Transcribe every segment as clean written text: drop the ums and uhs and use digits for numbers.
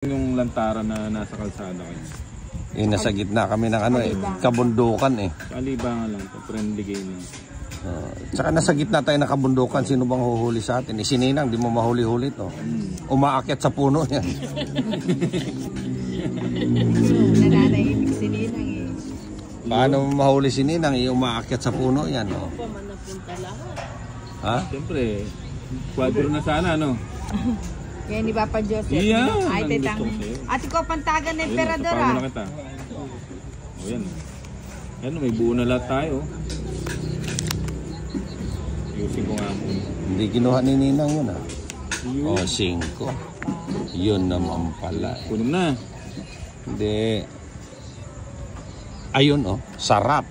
Yung lantaran na nasa kalsada kayo. Nasa gitna kami ng kabundukan eh. Kalibangan lang, friendly game lang. Tsaka nasa gitna tayo ng kabundukan, sino bang huhuli sa atin? Sininang, di mo mahuli-huli to. Umaakyat sa puno yan. Nananahimik si Ninang eh. Paano mo mahuli si Ninang? Umaakyat sa puno yan. Oh. Ha? Siyempre, kwadro na sana, no? Yan ni Papa Joseph. Yeah, ay, tetang. Ate ko, pantagan na emperador ah. O yan. Yan, may buo na lahat tayo. Ayusin ko nga mo. Hindi kinuha ni Ninang yun ah. O, 5. Yun naman pala. Kunin na. Hindi. Ayun oh, sarap.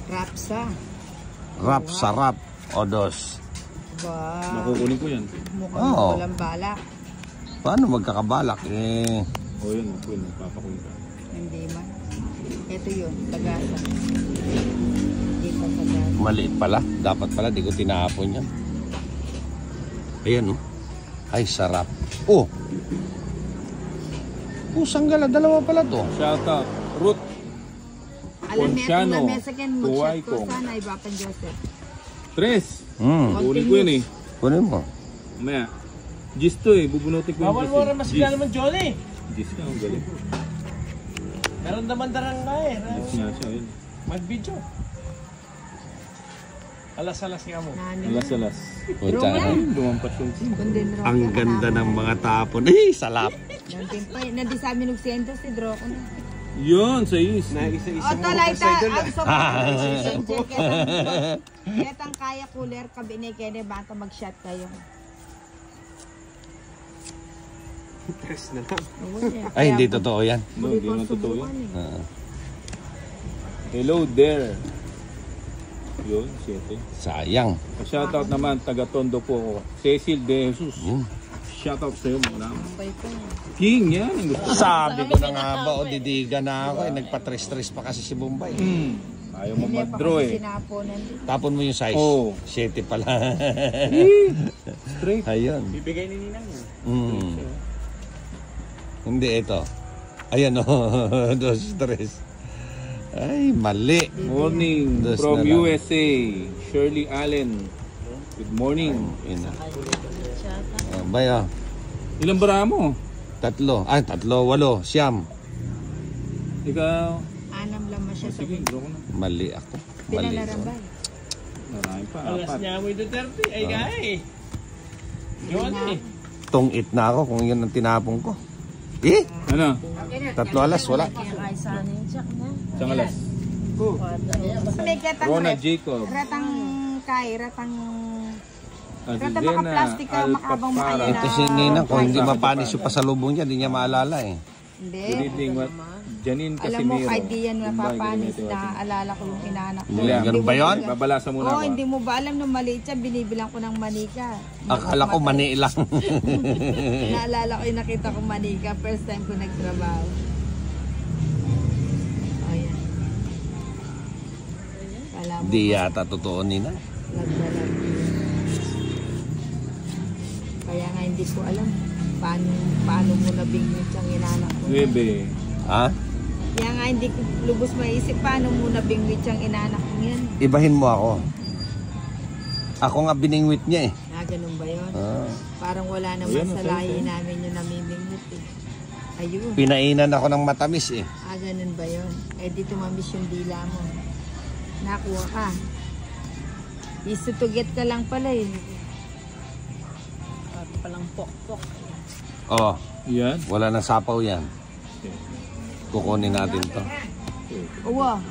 Rapsa. Rap, sarap. O, 2. Ba. Makukunin ko yan. Mukhang walang balak. Paano magkakabalak eh? O yan, papakunin ka. Hindi man. Ito yun, tagasa. Hindi pa tagasa. Maliit pala. Dapat pala, di ko tinapon yan. Ayan oh. Ay, sarap. Oh! Pusang gala, dalawa pala to. Shout out, Ruth. Alam mo, Ponciano, kung lamesa mag-shot ko Tuwaykong. sana ay Papa Joseph. 3. Kunin ko yun eh. Kunin mo. Maya. Gis to eh, bubunutin ko yung bawal mo rin masigla naman, Johnny. Gis nga, ang galing. Meron naman darang na eh. Gis nga siya, yun. Mag-video. Alas-alas nga mo. Alas-alas. Puta na. Lumampas yung team. Ang ganda ng mga tapon. Eh, salap. Nandi sa amin nagsiento si Droco na. Yun, sa is. O, talay ta. Ang sobrang ketang kaya cooler kabinay kaya baka mag-shot kayo. Tres na lang. Ay, hindi totoo yan. No, hindi naman totoo yun. Hello there. Yun, 7. Sayang. Shoutout naman, taga Tondo po ako. Cecil De Jesus. Shoutout sa'yo muna. King, yan. Sabi ko na nga ba, didiga na ako. Nagpa-tres-tres pa kasi si Bombay. Ayaw mo mag-draw eh. Tapon mo yung size. 7 pala. Straight. Ayun. Bibigay ni Ninang yun. Hindi, ito. Ayan o. 2, 3. Ay, mali. Morning from USA. Shirley Allen. Good morning. Baya. Ilang bara mo? 3. Ay, 3, 8, siyam. Ikaw? 6 lang siya. Sige, draw ko na. Mali ako. Mali. Pinanarambay. Marami pa, Alas 4. niya mo yung Duterte. Ay, gay. Johnny. Tungit na ako kung yun ang tinapong ko. Eh? Ano? 3 alas, wala. Isang alas. May ketang Rona Jacob. ratang Azizena maka-plastic ka, makabang makaya na. Ito si Nina, kung hindi mapanis yung pasalubong niya, hindi niya maalala eh. Hindi. Good evening, Janine Alam mo, Casimiro. kahit di yan mapapanis na alala ko yung inanak ko. Ganun ba yun? Babalasa muna Oo, ako. hindi mo ba alam nung maliit siya, binibilang ko ng manika. Akala ko mani lang. Naalala ko yung nakita ko manika, first time ko nagtrabaho. Ayan. Alam mo, Di yata totoo, Nina. nagdalag. Kaya nga hindi ko alam paano mo nabingwit yung inanak ko. Bebe. Ha? Kaya nga hindi ko lubos maisip paano mo nabingwit yung inanak ko yan. Ibahin mo ako. Ako nga biningwit niya eh. Ganun ba yun? Ah. Parang wala naman Ayan, sa lahi namin yung namimingwit eh. Ayun. Pinainan ako ng matamis eh. Ganun ba yun? Eh di tumamis yung dila mo. Nakuha ka. Isutuget ka lang pala eh. Palang pok-pok. Oh, Yan. wala nang sapaw yan. Kukunin natin to. Uwa.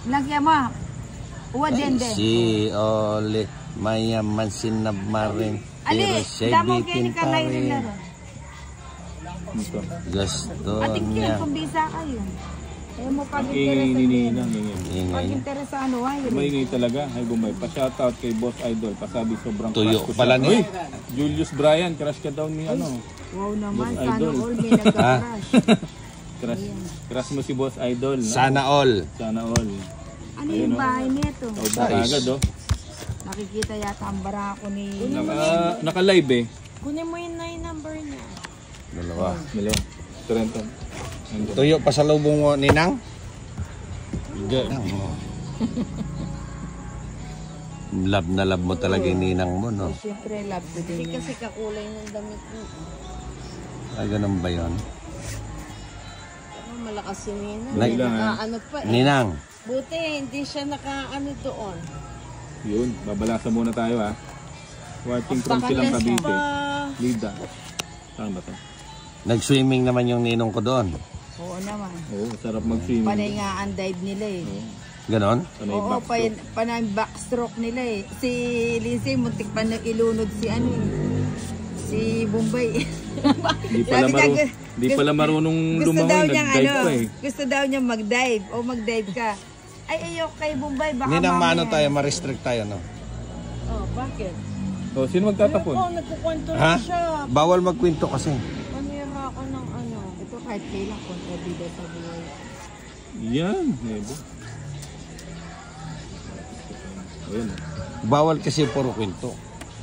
Lagyan mo. Uwa din din. Si Ole mayaman sinabmarin. Ali, damang kini ka na yun laro. Ito. Gusto Ating niya. kaya kumbisa kayo. Eh mo Ininang. Ingay. pag-interesa ano ay. Maingay talaga. Ay bumay. Pa-shoutout kay Boss Idol. Pasabi sobrang Tuyo crush ko pala siya. niya. Uy! Julius Brian. Crush ka daw ni ano. Wow naman, Boss sana Idol. all may nagka-crush. Crush mo si Boss Idol. No? Sana all. Sana all. Ano yung bahay nito? Tawad na agad oh. Nakikita yata ang barako ni... Naka-live eh. Kunin mo yung 9 number niya. Dalawa. Dalawa. Trento. Andun. Tuyo pa sa lubong mo, Ninang? Hindi. Love na love mo talaga yung Ninang mo, no? Siyempre, love ko din. Kasi kakulay ng damit mo. Ay, ganun ba yun? Malakas si Nina. Nay- Nakaano pa eh. Ninang, Buti hindi siya nakaano doon. Yun, babalasan muna tayo ha. Watching from Silang Cavite. Lida. Saan ba to? nag-swimming naman yung ninong ko doon. Oo naman. Oo, sarap mag-swimming. Panay nga ang dive nila eh. Ganon? Sanay Oo, backstroke. panay backstroke nila eh. Si Lindsay, muntik pa na ilunod si ano eh. Si Bombay. Di pala marunong Gusto daw lumangoy, niyang nag-dive ano, pa eh. gusto daw niya mag-dive. O mag-dive ka. Ay, ayok kay Bombay. Baka Ninang maano mamaya. tayo, ma-restrict tayo, no? Oh, bakit? Oh, sino magtatapon? Oh, nagkukwento Ha? na siya. Bawal magkwento kasi. Panira ka ng ano. Ito kahit kailan kontrabida sa buhay. Yan, nebo. Ayun. Bawal kasi puro kwento.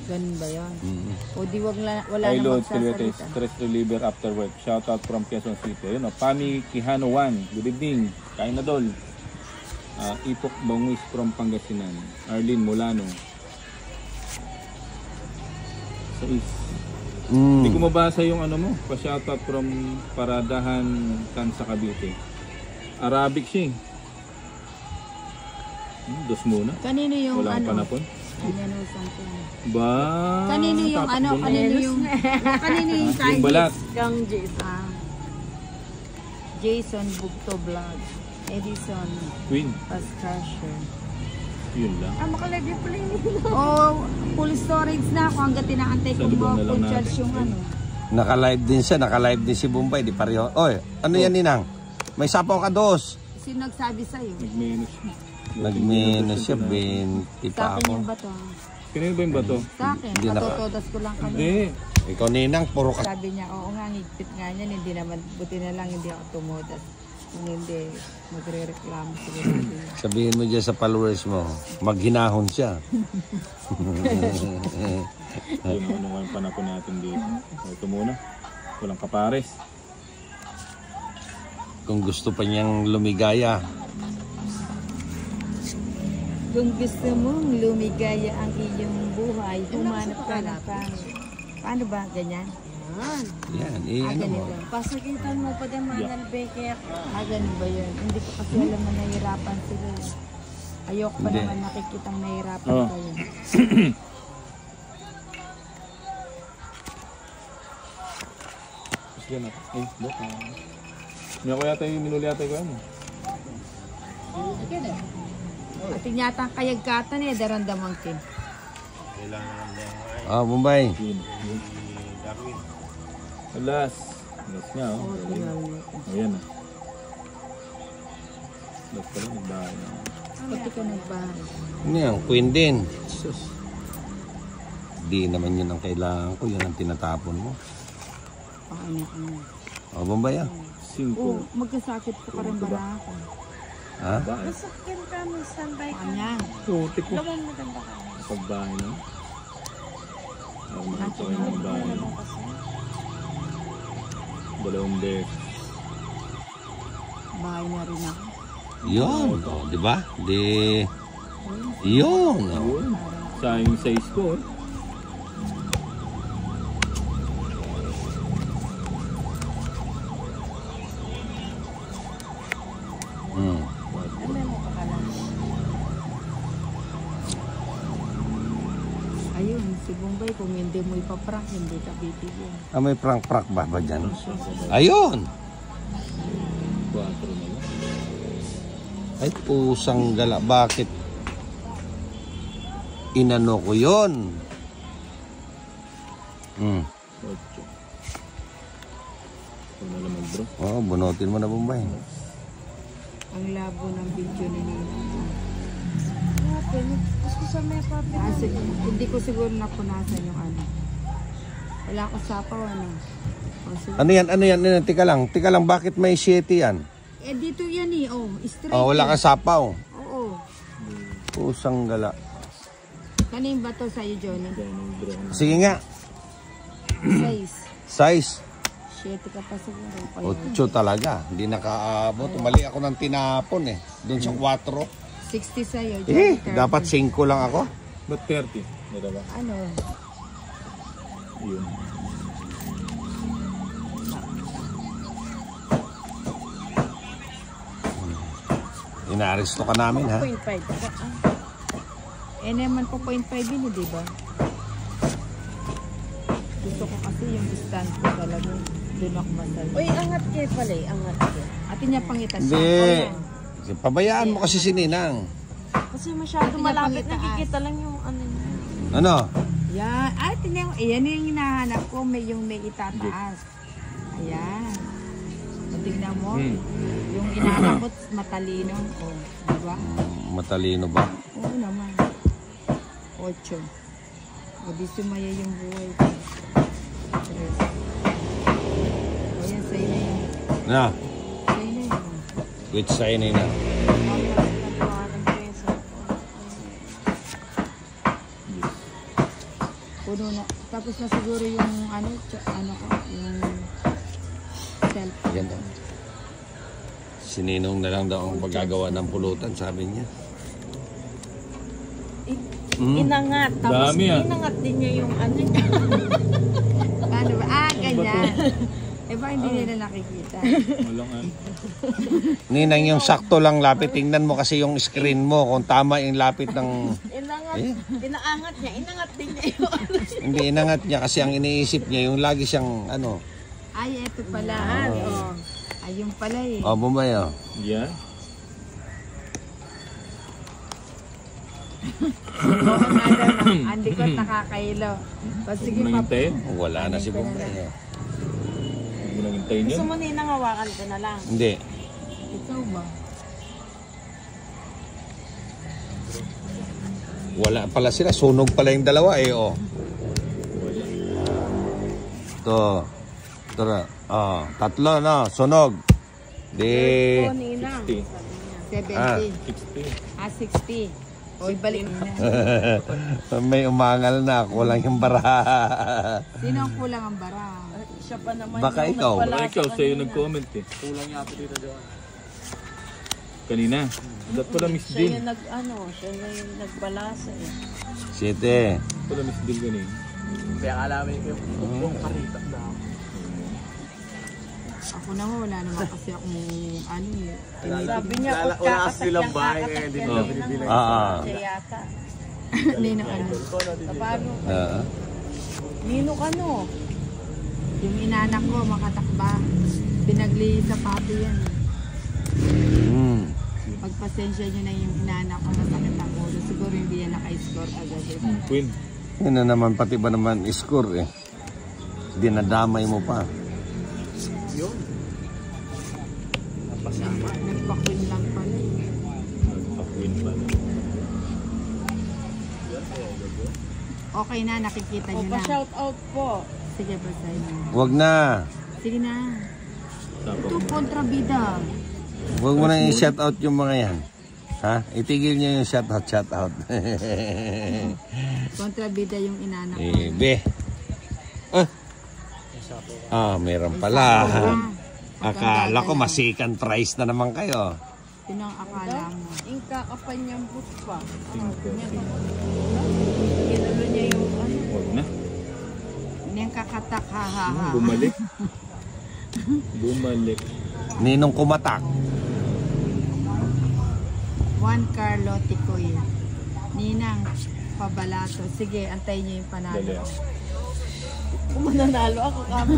Ganun ba yan? Mm. O di wala Hi na Lord, Silvete, magsasalita. stress reliever after work. Shout out from Quezon City. Ayun, Pami Quijano 1. Good evening. Kain na dol. Ipok Bangwis from Pangasinan. Arlene Molano. Sa is. Hindi ko mabasa yung ano mo. Pa-shout out from Paradahan Kansa Cavite. Arabic siya eh. Dos muna. Kanino yung Walang ano? panapon. Kanino something. Ba? Kanino yung ano? Tapos Kanino yung kanino yung yung sign? balat. Kang Jason. Jason Bugto Vlog. Edison Queen. Pascasher. Yun lang. Makalive yung pala yun. Oh, full storage na ako hanggang tinaantay Sa kong lubong na lang charge natin. yung ano. Naka-live din siya, naka-live din si Bombay, di pareho. Oy, ano yan, Ninang? May sapaw ka dos. Sino nagsabi sa'yo? Nag-minus siya. Nag-minus siya, 20 Sa pa akin ako. yung bato. Kanino ba yung bato? Sa akin, Hindi na- katotodas ko lang kami. Hindi. Ikaw, Ninang, puro ka. Sabi niya, oo nga, higpit nga niyan, hindi naman, buti na lang hindi ako tumudas. Kung hindi, magre-reklamo siguro natin. Sabihin mo dyan sa followers mo, maghinahon siya. Yun ano nga yung panapon natin dito. Ito muna. Walang kapares. Kung gusto pa niyang lumigaya. Kung gusto mong lumigaya ang iyong buhay, humanap ka ng pangit. Paano ba? Ganyan? Yan, ano mo. Ganito. Pasakitan mo pa din Manal Becker. Ganun ba yun? Hindi ko kasi alam na nahihirapan sila. Ayoko pa Hindi. naman nakikitang nahihirapan Oh. kayo. Tapos yan ako. Eh, look. May ako yata yung minuli yata ko ano. At yata ang kayagkatan eh, daramdaman kin. Ah, Bombay. Yun. Yun. Alas. Alas nga oh. Ayan ah. Alas pala nagbahay na. Pati ka nagbahay. Ano yan, queen din. Sus. Di naman yun ang kailangan ko, yun ang tinatapon mo. Paano ka na? O, Bombay ah. 5. Oo, magkasakit ko ka rin ba na ako? Ha? Bahay. Masakyan ka, may standby ka. Kanyan. Putik ko. Laman maganda ka. Pagbahay na. Ako makita kayo ng bahay. 2 beses. Bahay na rin ako. Yun, o, di ba? Di... Yun. O. Yun. Sayang size ko eh. Hmm. Ayun, si Bombay, kung hindi mo ipaprank, hindi ka bibigyan. Ah, may prank-prank ba dyan? Ayun! 4 na lang. Ay, pusang gala. Bakit? Inano ko yun? Hmm. 8. Ito na naman bro. Oh, bunutin mo na, Bombay. Ang labo ng video ni Nina. Gusto sa may papi. Hindi ko siguro napunasan yung ano. Wala ko sapaw, ano. O, sige. Ano yan? Ano yan? Ano yan? Tika lang. Bakit may 7 yan? Eh, dito yan eh. Oh, straight. Oh, wala kang sapaw. Oo. Pusang gala. Kanin ba to sa'yo, Johnny? Diamond bro. Sige nga. Size. Size. 7 ka pa siguro. 8 talaga. Hindi nakaabot. Mali ako ng tinapon eh. Doon sa 4. 60 sa'yo. Dapat 5 lang ako. Ba't 30? Diba? Ano? Yun. Inaaresto ka namin ha. 0.5. Eh naman po 0.5 yun, di ba? Gusto ko kasi yung distance ko talaga. Doon ako masal. Uy, angat kayo pala eh. Angat kayo. Atin niya pangitas. Hindi. Pabayaan mo kasi si Ninang. Kasi masyado malapit. Nakikita lang yung ano niya. Ano? Yan. Ay, tingnan mo. Ayan yung hinahanap ko. Yung may itataas. Ayan. O, tingnan mo. Yung hinahanap ko, matalino. O, diba? Matalino ba? Oo naman. 8. O, di sumaya yung buhay ko. Ayan, sa'yo na yan. Na, Sa'yo na yan. which side na yun? Puno na. Tapos na siguro yung ano ko, yung cellphone. Yan daw. Si Ninong na lang daw ang paggagawa ng pulutan, sabi niya. Inangat. Tapos Dami, ah. inangat din niya yung ano niya. Paano ba? Ah, ganyan. Eh ba hindi nila nakikita? Walang Ninang, yung sakto lang lapit. Tingnan mo kasi yung screen mo kung tama yung lapit ng... Inangat. Inaangat niya. Inangat din niya yung ano. Hindi inangat niya kasi ang iniisip niya yung lagi siyang ano. Ay, eto pala. Oh. Ayun pala eh. O, bumayo. Yeah. Oo nga daw. Ang likod nakakailo. Basta sige Huwag mo nang hintayin. Wala na si bumayo. Huwag mo nang hintayin Gusto yun. mo Ninang hawakan ko na lang. Hindi. Ikaw ba? Wala pala sila. Sunog pala yung dalawa eh. O. Ito. Ito na. O, tatlo no. Sunog. Di. Oh, Ninang. 60. 70. 60. 60. O, ibalik na. May umangal na. Kulang yung bara. Sino ang kulang ang bara? Siya pa naman Baka yung ikaw. nagpala Baka ikaw, sa sa'yo kanina. nag-comment eh. Kulang yata dito doon. Kanina. Dapat pala Miss Siya Jill. yung siya na yung nagbalasa eh. 7. Pala Miss Jill kanina. Kaya alamin ko yung karita na. Ako naman wala naman kasi akong ano eh. Sabi niya, kung kakatat niyang kakatat yan. Siya yata. Nino ano. Paano? Nino ka no? Yung inanak ko makatakba. Pinagli sa papi yan. Pagpasensya nyo na yung inanak ko masakit ang ulo. Siguro hindi yan naka-score agad. Queen. Yun na naman, pati ba naman score eh. Dinadamay mo pa. Nagpa-queen lang pala eh. Nagpa-queen pala. Okay na, nakikita nyo na. Pa-shout out po. Sige, basahin mo. Wag na. Sige na. Tapos. Ito, kontrabida. Wag mo na i-shout out yung mga yan. Ha? Itigil niyo yung shout out. Kontrabida yung inanak ko. Be. Meron pala. Akala ko masikan price na naman kayo. Yun ang akala mo. Yung kakapanyambot pa. Ginulo niya yung ano. Huwag na. Yun yung kakatak, ha ha ha. Bumalik. Bumalik. Ninong kumatak. Juan Carlo Ticoy. Ninang Pabalato. Sige, antayin niyo yung panalo. Dali. Kung mananalo ako kamo.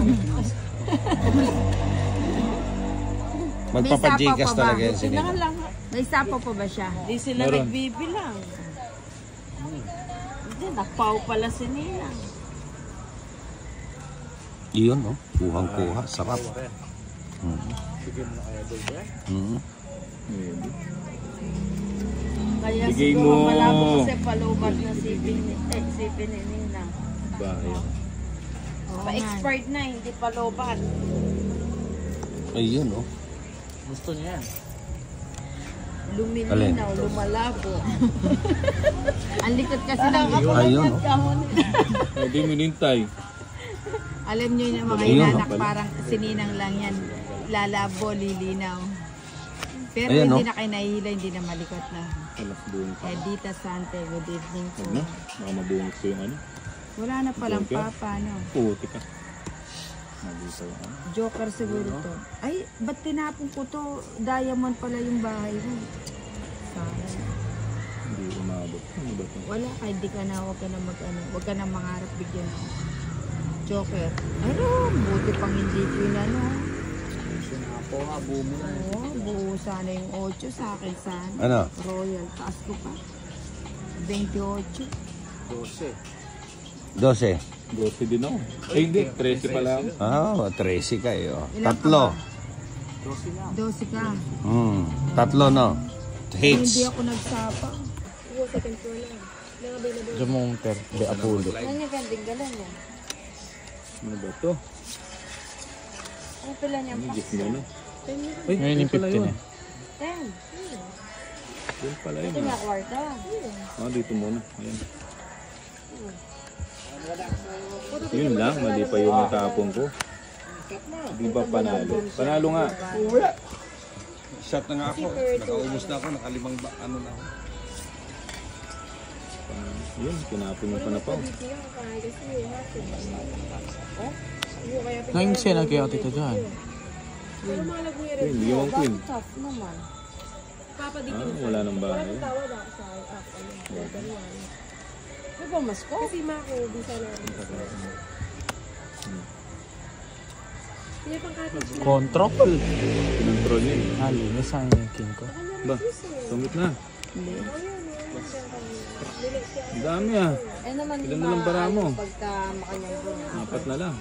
Magpapajikas May sapaw pa ba? talaga yan si Ninong. Lang. May sapo pa ba siya? Di sila Meron. nagbibilang. Hindi, nakpaw pala si Ninang. Iyon, no? Kuhang-kuha. Sarap. Kaya Bigay siguro mo. malabo kasi palubat na sipin ni Ninang. Bahaya. Oo nga. Pa-expired na, hindi palubat. Ayun, no? Luminaw, lumalabo. Ang likod kasi ng Ayun, no? Hindi mo nintay. Alam nyo yung mga Ayun, inanak, parang sininang lang yan. Lalabo, lilinaw. Pero Ayan, hindi no? na kayo nahihila, hindi na malikot na. Alas buong pa. Edita Sante, good evening po. Ano? Baka mabungit ko yung ano. Wala na palang Joker? papa, no? Puti ka. Nandito yung ano. Joker siguro to. Ay, ba't tinapon ko to? Diamond pala yung bahay mo. Sana. Hindi umabot. Ano ba ito? Wala ka, hindi ka na, huwag ka na mag-ano, huwag ka na mangarap bigyan ako. Joker. Ano, buti pang hindi ko yun ano. Oo, buo sana yung 8 sa akin sana. Ano? Royal, taas ko pa. 28. 12. 12 din ako. Eh hindi, 13 pala ako. Ah, 13 kayo. Ilan Tatlo. ka ba? 12 ka. Tatlo, no? Hindi Hits. ako nagsapa. Jumonter, de Apollo. Ano yung ganding galan yan? Ano ba ito? Ano pala niya Ano, pa? gift mo na? Ay, Ngayon yung 15 eh. 10. Doon pala yun. Ito na kwarta. Ah, dito muna. Ayan. Yun lang, mali pa yung natapon ko. Di ba panalo? Panalo nga. Shot na nga ako. Nakaubos na ako. Nakalimang ano na ako. Yun, kinapon mo pa na pa. Ngayon siya nag-kaya tito dyan. Queen, yung queen. Tough naman. Ah, wala nang bahay. Ano ba mas ko? Kasi mako, di sana. Control. Kinontrol niya eh. Nalinis ang king ko. Ba, sungit na. Ang dami ah. Eh naman Ilan na lang bara mo? pagka makanyang bro. 4 na lang.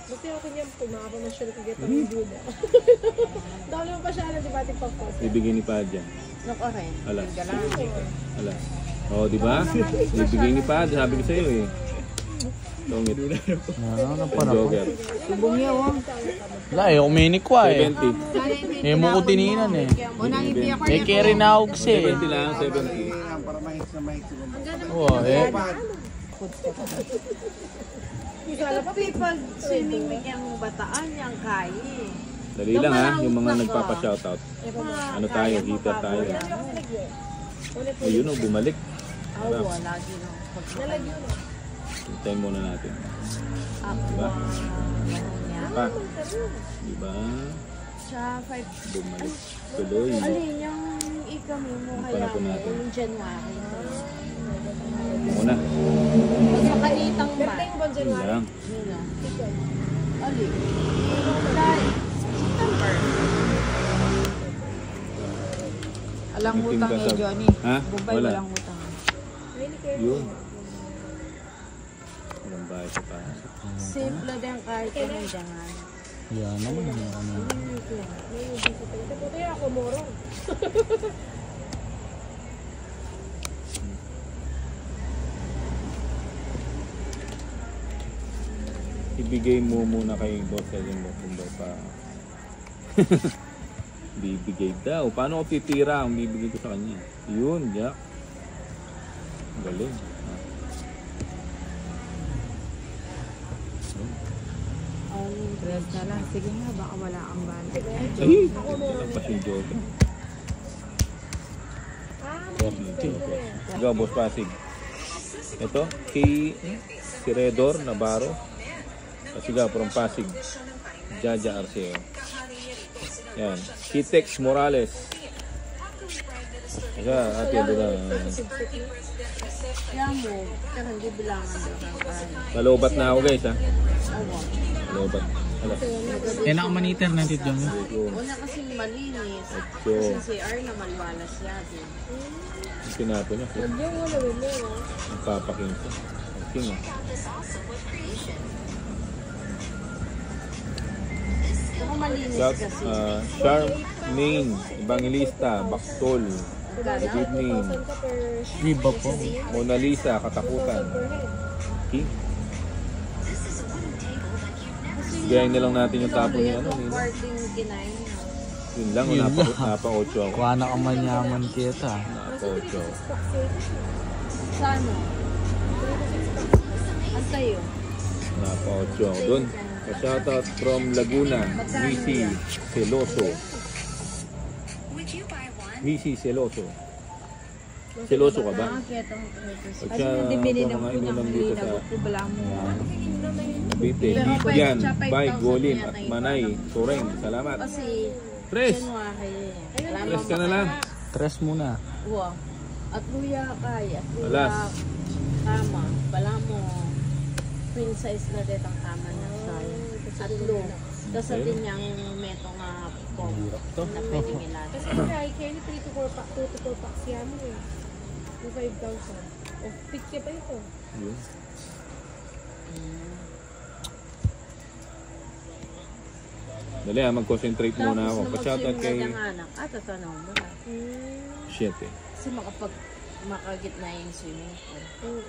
Kasi ako niya pumapa na siya nagigit ang duda. Dami mo pa siya na dibating pagpos. Ibigay ni Padya. Look o rin. Alas. Alas. Oh, di ba? Ibigay ni Padya. Sabi ko sa'yo eh. Sungit. Ano pa na po? Joker. Subong niya oh. Wala eh, uminik ko eh. 70. Eh, mo ko tininan eh. Unang ipiyak ko Eh, kaya rin ako kasi. 70 lang, 70. Oo eh. People swimming week yung bataan yung kaya. Dali lang ha, yung mga nagpapa-shoutout. Ano tayo, heater tayo. Ayun o, bumalik. Awa, lagi no. Hintayin muna natin. Diba? Pa. Diba? Sa 5. Bumalik. Tuloy. Alin yung ikami mo Yung kaya panahon natin. yung January. Muna. Sa kalitang ba? Yun lang. Yun na. Alin? July. September. Alang Meeting utang ka eh, sa- Johnny. Ha? Bubay, Wala. walang utang. Yun. Walang bahay sa pasok. Simple din kahit yung jangan. Yan naman. Ano. Kaya ako morong. Ibigay mo muna kay boss yung kung pa. Bibigay daw. Paano ko titira ang bibigay ko sa kanya? Yun, Jack. Galing. Red na lang. Sige nga, baka wala kang bala. Ay, nagpas yung joke. Ikaw, boss Pasig. Ito, si Redor Navarro. Pasiga from Pasig. Jaja Arceo. Yan. Kitex Morales. Ika, ate, ito na. Yan mo. Pero hindi bilangan doon. Nalobat na ako guys ha. Nalobat. Alas. Eh, nakamaniter na tito dyan. Una kasing malinis. So, Kasi si R na maliwalas yan. sinapo niya. Ang papaking ko. King ah. Kung malinis Shout, kasi. Charmaine Evangelista Bactol. Good evening. Iba po. Mona Lisa Katakutan. King. Gayahin na lang natin yung tapo niya. Ano, Nina? Parting kinain. Yun lang, Yun napa 8 ako. Kuha na ka manyaman kita. Napa 8 ako. Sa ano? Ang tayo. Napa 8 ako doon. Shoutout from Laguna, Missy Celoso. Missy Celoso. Celoso ka ba? Pag siya mga inulam dito sa Bite, Yan, Bay, Golin at Manay, Toreng. Salamat. Tres! Tres ka na lang. Tres muna. At luya kay, at luya Alas. tama, bala mo queen size na detang tama na siya. Tatlo. Tapos sa din niyang meto nga pom na pwedeng ilagay. Kasi kaya 3 to 4 packs, 2 to 4 packs yan eh. 5,000. O, pick pa ito. Yun. Dali mag-concentrate muna ako. Pa-shoutout kay... anak, tatanong mo na. Shit eh. Kasi makagit na yung swimming pool.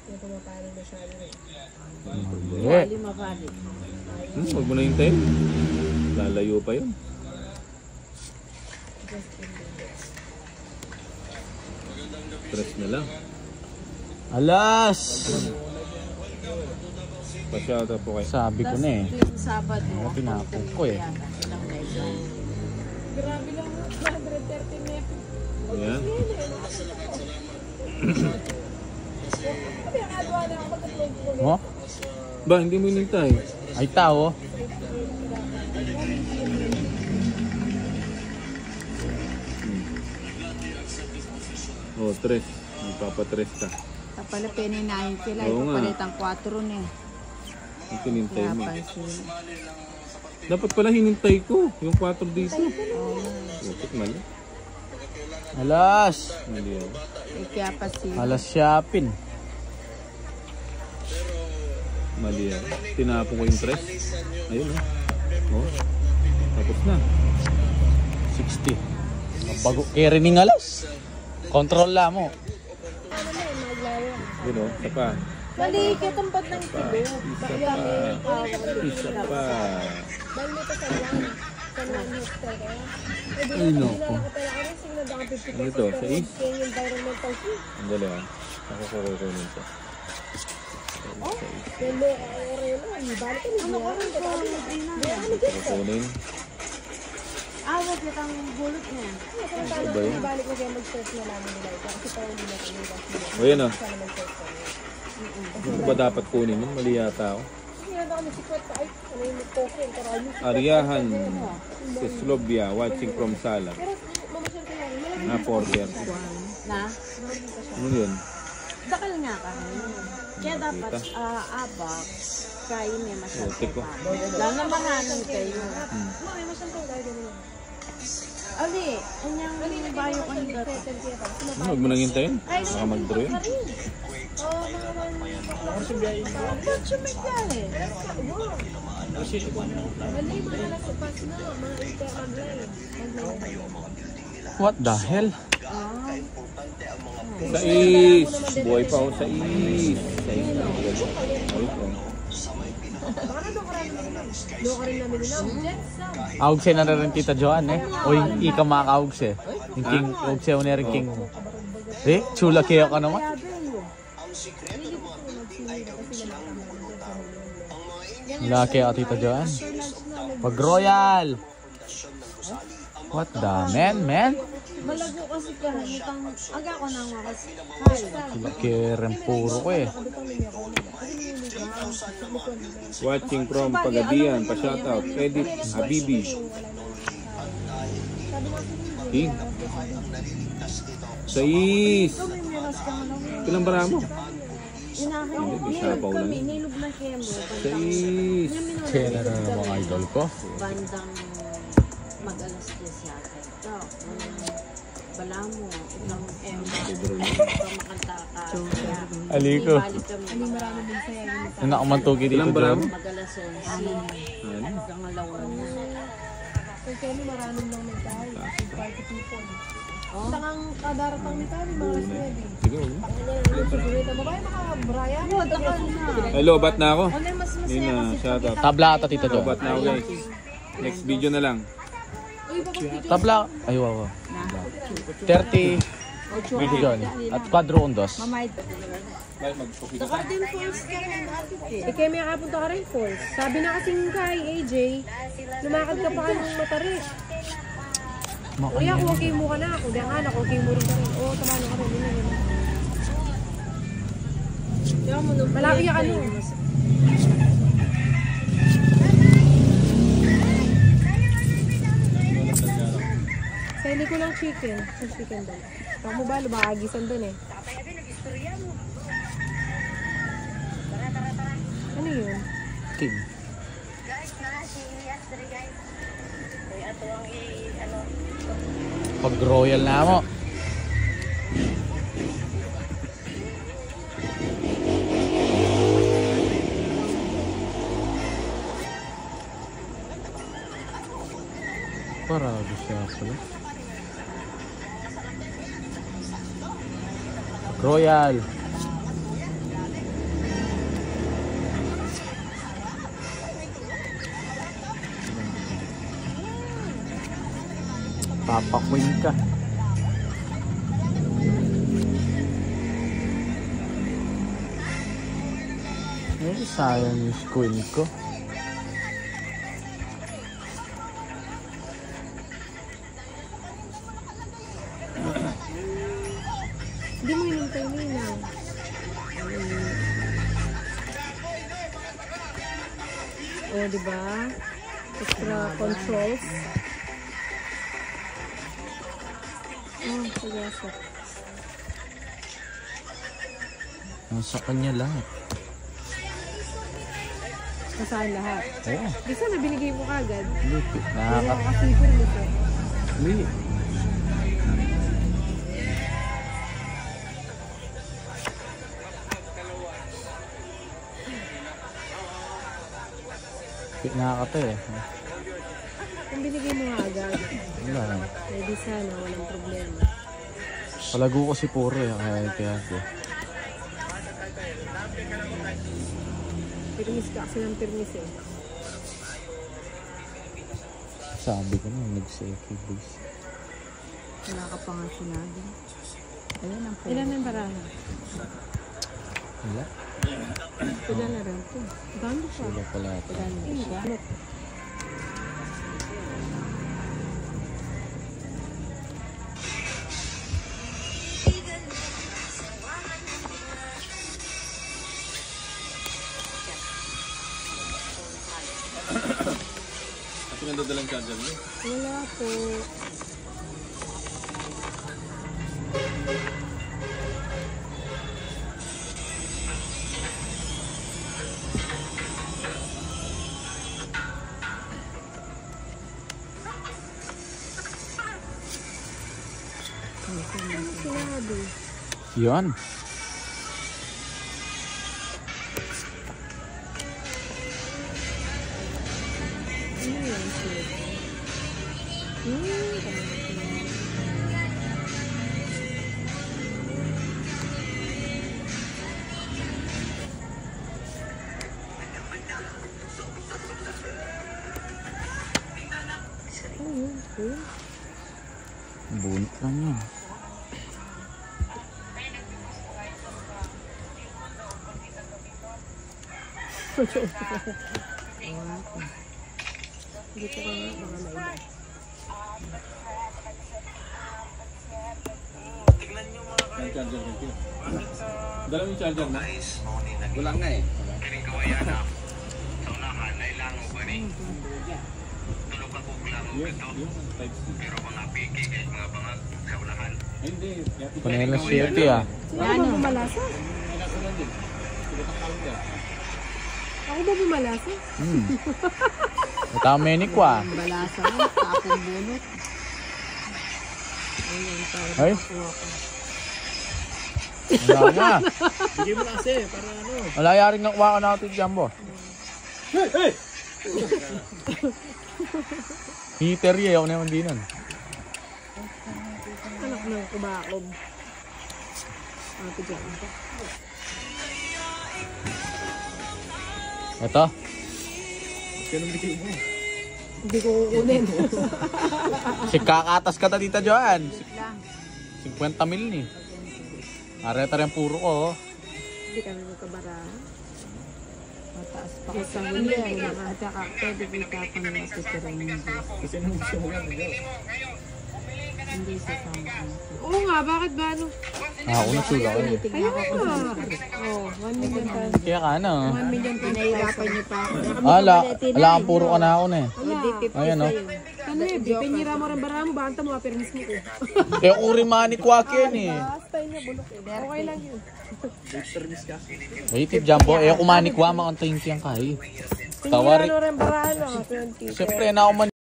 Yung pumapalo na siya rin. Wali mabalik. Huwag mo na hintayin. Lalayo pa yun. Tres na lang. Alas! Pa-shoutout po kayo. Sabi ko na eh. Tuwing Sabado, Pinapok ko eh. ilang medyo. Grabe lang, 130 meter. Ayan. Sabi ang agawa na ako pagkatlog ko. Mo? Ba, hindi mo hinintay. Ay tao. Oh, tres. Magpapatres ka. Tapala peninahin sila. Oo nga. Ipapalit ang 4 na eh. Ang hinintay mo. Napansin. Dapat pala hinintay ko. Yung 4 dito. Bakit mali? Alas! Mali ako. Eh, kaya pa sila. Alas shopping. Mali ako. Tinapon ko yung tres. Ayun oh. Tapos na. 60. Bago kerining alas. Control lang mo. Yun oh. Isa pa. Bali, katampad ng kilo. Isa pa. Bali, may kasalan. Kasalan yung pera. Ay, naku. Ano ito? Sa is? Yung environmental fee. Ang dali ah. Ako kukunin ito. Pero, orelo, balik ka nila. Kukunin. Wag na kang bulot niya. Iba yun. Balik mo kayo mag-search na lang nila ito. Kasi parang hindi na kami. O yan oh. Sana mag-search kami. Ano ba dapat kunin yun? Mali yata ako. Hindi na kami sikwet pa. Ay, ano yung mag-token. Ariahan Seslovia watching from Sala. Pero, mamasyal ka lang. Na porter. Na? Ano yun? Dakal nga ka. Kaya dapat abak kayo may masyal Buti ko. pa. Dahil namahanan kayo. May masyal ka lang. Ganyan. Ali, anyang bayo ka nila. Ano? Huwag mo nang hintayin. Baka mag-draw yun. Oo, mga Ba't siya may kaya eh? Mali, mga nasa pass na. Mga ito, mag-line. What the hell? Sa is. Buhay pa ako sa is. Sa is na. Ay ko. Baka na doon ka rin namin nila. Augse na rin Tita Joan eh. O yung ika mga kaugse. Yung king, augse o na rin king mo. Eh, chula kaya ka naman. Laki ako Tita Joan. Pag royal. What the man? Malago kasi kahitang aga ko nang makas. Laki rin puro ko eh. Watching from Pagadian. Pa-shoutout. Edith Habibi. King. Sa is. Ilang bara mo? Isapaw lang. Nilog na kemo. Sa is. Kaya na ng mga idol ko. Bandang mag-alas 10 yata. Ito. Bala mo. Itang makanta ka. Aliko. Balik kami. Yung nakamantugi dito Ilang bara Joan. mo? Mag-alas 11. Hanggang alawan na. Kasi maraming lang nagdahil. Party people. Tangang kadaratang ni Tani, mga ready. Sige. Sigurita mo ba yung mga Brian? Hello, bat na ako. Mas Yun na, shoutout. Tabla ata Tita Joan. Bat na ako guys. Next video na lang. Tabla. Ay wow. 30. Ocho John. At 4 undos. Mamay. Dahil magpupika ka. Garden Falls ka rin, eh, kaya may kapunta ka rin falls. Sabi na kasing kay AJ, lumakad ka pa ka ng Matarik. Kuya, kung okay mo ka na. Kung di ang anak, okay mo rin ka rin. Oo, tama na ka rin. Malaki ka ano. Sali ko lang chicken. Yung chicken doon. Saka mo ba, lumakagisan doon eh. Ano yun? King. Pag royal na mo. Parado siya pala. Royal. Papakwin ka. Eh, sayang yung squid ko. Hindi mo hinintay mo yun ah. O, diba? Extra controls. Oh, pagyasok. Nasa kanya lahat. Kasaan lahat? Oo. Di sana binigay mo kagad. Hindi. Hindi ako kasi-sure mo siya. Hindi. Nakakata eh. Kung binigay mo nga agad, Wala. pwede sana, walang problema. Palago ko si Puro eh. Kaya ko. Permis ka kasi ng permis eh. Sabi ko na, nag-safety base. Wala ka pa nga sinabi. Ayan ang po. Ilan ang baraha? Wala. Ilan na rin ito? Gano pa? Wala pala ito. Gano? Kasi nga dadalang charger mo. Wala po. Ano sinabi? Yun. Ano yun? Bunot lang yan. Dito ka nga, baka mailan. Ang charger ko. Dala mo yung charger na? Wala nga eh. Yung type C. Hindi. Panela safety ah. Sino ba bumalasa? Ako ba bumalasa? Matamenik ko ah. Balasa mo, tapong bunot. Ay. Wala na. Bigay mo na kasi, para ano. Wala yaring nakuha ko natin dyan bo. Heater eh. Ako na yung dinan. Anak ng kubakob. Ate dyan. Ito. Hindi ko kukunin. Si kakatas ka ta Tita Joan. 50 mil ni. Areta rin puro ko. Oh. Hindi kami magkabara. Mataas pa kasi sa huli. At saka pwede kita pang natitirin. Kasi nung gusto mo lang, Hindi sa sampan. Oo nga, bakit ba ano? Ako na sula ko eh. Kaya nga. Oh, 1 million pesos. Kaya ka na. 1 million pesos. Pinahirapan niyo pa ako. Ala ang puro ka na ako na eh. Hindi 50 Ayan, oh. sa'yo. Ano eh, pinira mo rin bara mo, banta mo, permis mo ko. Eh ako rin manikwak yan eh. Style niya, bulok eh. Okay lang yun. Ay, tip jumbo. Eh ako manikwa, makantayin siyang kahi. Pinira Tawari. rin bara, ano, 20. Siyempre na ako man